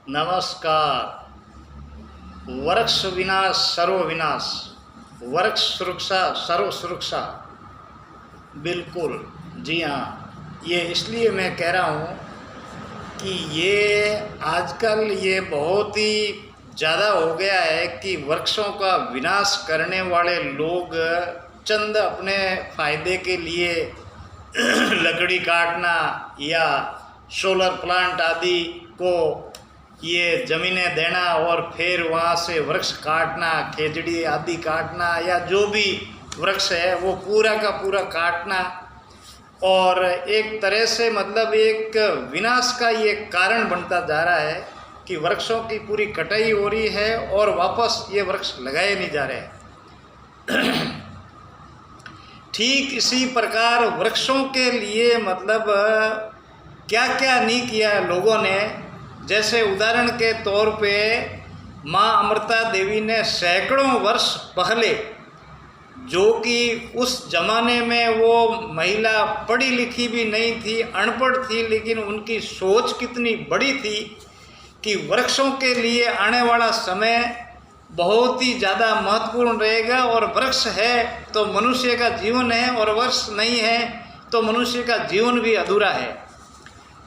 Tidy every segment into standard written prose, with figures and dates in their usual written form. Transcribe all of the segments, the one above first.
नमस्कार। वृक्ष विनाश सर्व विनाश, वृक्ष सुरक्षा सर्व सुरक्षा। बिल्कुल जी हाँ, ये इसलिए मैं कह रहा हूँ कि ये आजकल ये बहुत ही ज़्यादा हो गया है कि वृक्षों का विनाश करने वाले लोग चंद अपने फ़ायदे के लिए लकड़ी काटना या सोलर प्लांट आदि को ये ज़मीनें देना और फिर वहाँ से वृक्ष काटना, खेजड़ी आदि काटना या जो भी वृक्ष है वो पूरा का पूरा काटना, और एक तरह से मतलब एक विनाश का ये कारण बनता जा रहा है कि वृक्षों की पूरी कटाई हो रही है और वापस ये वृक्ष लगाए नहीं जा रहे। ठीक इसी प्रकार वृक्षों के लिए मतलब क्या क्या नहीं किया लोगों ने। जैसे उदाहरण के तौर पे माँ अमृता देवी ने सैकड़ों वर्ष पहले, जो कि उस ज़माने में वो महिला पढ़ी लिखी भी नहीं थी, अनपढ़ थी, लेकिन उनकी सोच कितनी बड़ी थी कि वृक्षों के लिए आने वाला समय बहुत ही ज़्यादा महत्वपूर्ण रहेगा, और वृक्ष है तो मनुष्य का जीवन है और वृक्ष नहीं है तो मनुष्य का जीवन भी अधूरा है।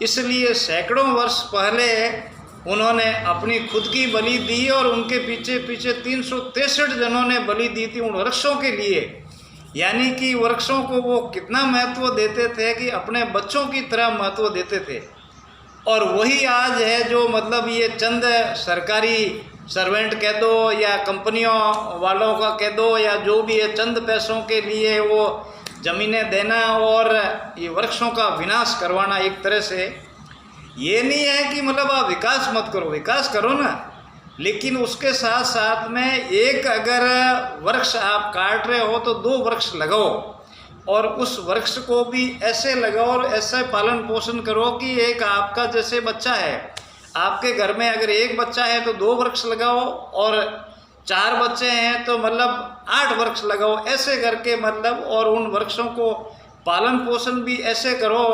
इसलिए सैकड़ों वर्ष पहले उन्होंने अपनी खुद की बलि दी और उनके पीछे पीछे 363 जनों ने बलि दी थी उन वृक्षों के लिए। यानी कि वृक्षों को वो कितना महत्व देते थे कि अपने बच्चों की तरह महत्व देते थे। और वही आज है जो मतलब ये चंद सरकारी सर्वेंट कह दो या कंपनियों वालों का कह दो या जो भी है, चंद पैसों के लिए वो ज़मीनें देना और ये वृक्षों का विनाश करवाना। एक तरह से ये नहीं है कि मतलब आप विकास मत करो, विकास करो ना, लेकिन उसके साथ साथ में एक अगर वृक्ष आप काट रहे हो तो 2 वृक्ष लगाओ, और उस वृक्ष को भी ऐसे लगाओ और ऐसे पालन पोषण करो कि एक आपका जैसे बच्चा है, आपके घर में अगर एक बच्चा है तो 2 वृक्ष लगाओ, और 4 बच्चे हैं तो मतलब 8 वृक्ष लगाओ, ऐसे करके मतलब, और उन वृक्षों को पालन पोषण भी ऐसे करो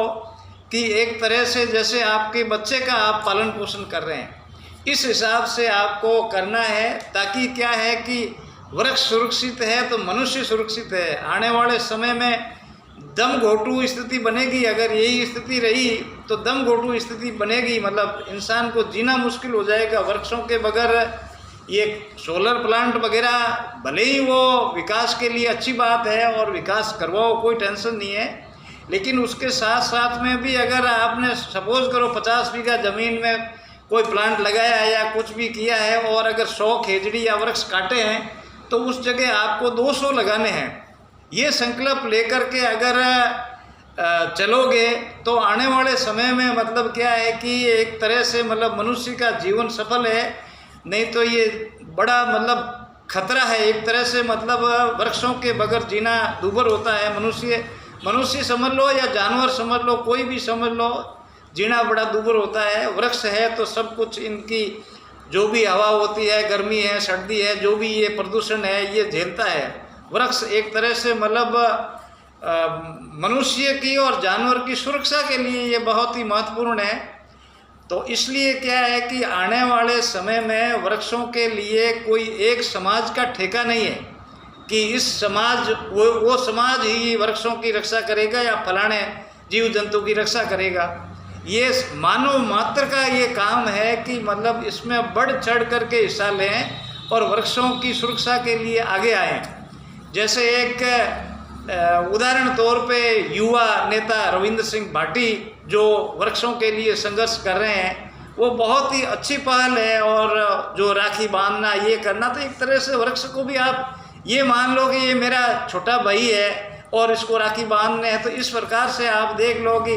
कि एक तरह से जैसे आपके बच्चे का आप पालन पोषण कर रहे हैं, इस हिसाब से आपको करना है। ताकि क्या है कि वृक्ष सुरक्षित है तो मनुष्य सुरक्षित है। आने वाले समय में दम घोटू स्थिति बनेगी, अगर यही स्थिति रही तो दम घोटू स्थिति बनेगी, मतलब इंसान को जीना मुश्किल हो जाएगा। वृक्षों के बगैर ये सोलर प्लांट वगैरह भले ही वो विकास के लिए अच्छी बात है और विकास करवाओ, कोई टेंशन नहीं है, लेकिन उसके साथ साथ में भी अगर आपने सपोज करो 50 बीघा ज़मीन में कोई प्लांट लगाया है या कुछ भी किया है और अगर 100 खेजड़ी या वृक्ष काटे हैं तो उस जगह आपको 200 लगाने हैं। ये संकल्प लेकर के अगर चलोगे तो आने वाले समय में मतलब क्या है कि एक तरह से मतलब मनुष्य का जीवन सफल है, नहीं तो ये बड़ा मतलब खतरा है एक तरह से। मतलब वृक्षों के बगैर जीना दूभर होता है। मनुष्य समझ लो या जानवर समझ लो, कोई भी समझ लो, जीना बड़ा दूभर होता है। वृक्ष है तो सब कुछ, इनकी जो भी हवा होती है, गर्मी है, सर्दी है, जो भी ये प्रदूषण है ये झेलता है। वृक्ष एक तरह से मतलब मनुष्य की और जानवर की सुरक्षा के लिए ये बहुत ही महत्वपूर्ण है। तो इसलिए क्या है कि आने वाले समय में वृक्षों के लिए कोई एक समाज का ठेका नहीं है कि इस समाज वो समाज ही वृक्षों की रक्षा करेगा या फलाने जीव जंतु की रक्षा करेगा। ये मानव मात्र का ये काम है कि मतलब इसमें बढ़ चढ़ करके हिस्सा लें और वृक्षों की सुरक्षा के लिए आगे आएँ। जैसे एक उदाहरण तौर पे युवा नेता रविंद्र सिंह भाटी जो वृक्षों के लिए संघर्ष कर रहे हैं, वो बहुत ही अच्छी पहल है। और जो राखी बांधना ये करना, तो एक तरह से वृक्ष को भी आप ये मान लो कि ये मेरा छोटा भाई है और इसको राखी बांधने हैं, तो इस प्रकार से आप देख लो कि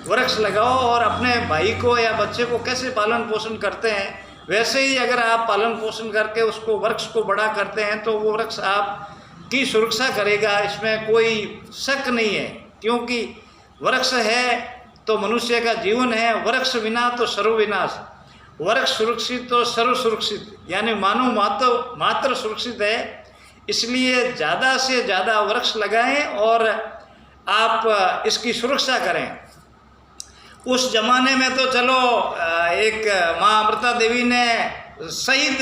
वृक्ष लगाओ और अपने भाई को या बच्चे को कैसे पालन पोषण करते हैं, वैसे ही अगर आप पालन पोषण करके उसको वृक्ष को बड़ा करते हैं तो वो वृक्ष आप की सुरक्षा करेगा, इसमें कोई शक नहीं है। क्योंकि वृक्ष है तो मनुष्य का जीवन है, वृक्ष विना तो सर्वविनाश। वृक्ष सुरक्षित तो सर्व सुरक्षित, यानी मानव मात्र सुरक्षित है। इसलिए ज़्यादा से ज़्यादा वृक्ष लगाएं और आप इसकी सुरक्षा करें। उस जमाने में तो चलो एक माँ अमृता देवी ने शहीद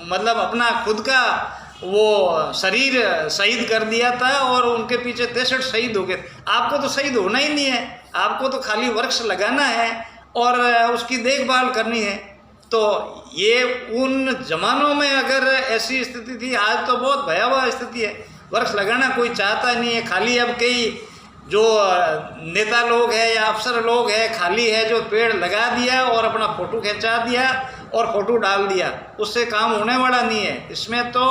मतलब अपना खुद का वो शरीर शहीद कर दिया था और उनके पीछे 63 शहीद हो गए। आपको तो शहीद होना ही नहीं है, आपको तो खाली वृक्ष लगाना है और उसकी देखभाल करनी है। तो ये उन जमानों में अगर ऐसी स्थिति थी, आज तो बहुत भयावह स्थिति है। वृक्ष लगाना कोई चाहता नहीं है, खाली अब कई जो नेता लोग हैं या अफसर लोग हैं खाली है जो पेड़ लगा दिया और अपना फ़ोटो खिंचा दिया और फ़ोटो डाल दिया, उससे काम होने वाला नहीं है। इसमें तो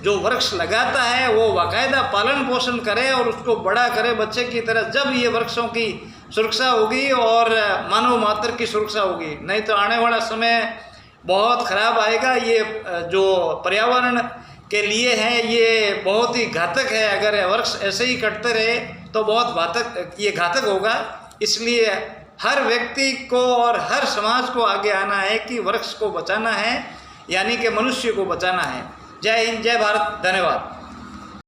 जो वृक्ष लगाता है वो बाकायदा पालन पोषण करे और उसको बड़ा करे बच्चे की तरह। जब ये वृक्षों की सुरक्षा होगी और मानव मात्र की सुरक्षा होगी, नहीं तो आने वाला समय बहुत ख़राब आएगा। ये जो पर्यावरण के लिए है ये बहुत ही घातक है। अगर वृक्ष ऐसे ही कटते रहे तो बहुत घातक होगा। इसलिए हर व्यक्ति को और हर समाज को आगे आना है कि वृक्ष को बचाना है, यानी कि मनुष्य को बचाना है। जय हिंद, जय भारत, धन्यवाद।